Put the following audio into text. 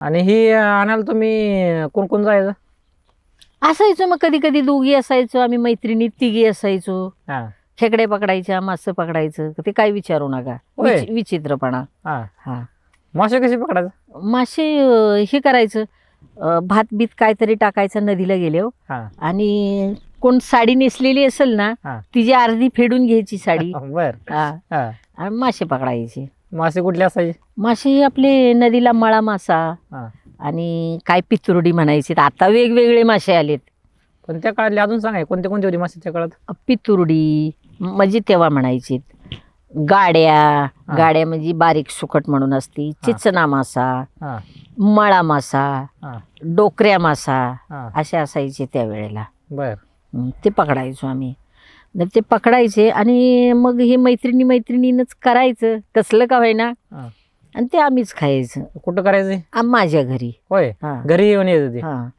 आणि ही आणायला तुम्ही कोण कोण जायचं? असायचो मग कधी कधी दोघी असायचो आम्ही मैत्रिणी, तिघी असायचो. हा खेकडे पकडायच्या, मासे पकडायचं, ते काय विचारू नका. होय. विचित्रपणा. हा हा मासे कसे पकडायचं? मासे हे करायचं, भात बीत काहीतरी टाकायचं नदीला गेले हो. हा आणि कोण साडी नेसलेली असेल ना, हा तिची अर्धी फेडून घ्यायची साडी. बर. हा हा आणि मासे पकडायचे. मासे कुठले असायचे? मासे आपले नदीला मळा मासा हा आणि काय पितुरडी म्हणायची. आता वेगवेगळे मासे आलेत. पण त्या काळातले अजून सांगाय कोणते कोणते होते मासे त्या काळात? पितुरडी म्हणजे तेव्हा म्हणायची. गाड्या, गाड्या म्हणजे बारीक सुकट म्हणून असती. चिचणा मासा, हा मळा मासा, हा डोकऱ्या मासा, हा असे असायचे त्यावेळेला. बर. ते पकडायचो आम्ही. तर ते पकडायचे आणि मग हे मैत्रिणीनंच करायचं कसलं का होईना, हा. आणि ते आम्हीच खायचं. कुठं करायचे? माझ्या घरी. होय. हा घरी येऊन येत होते. हा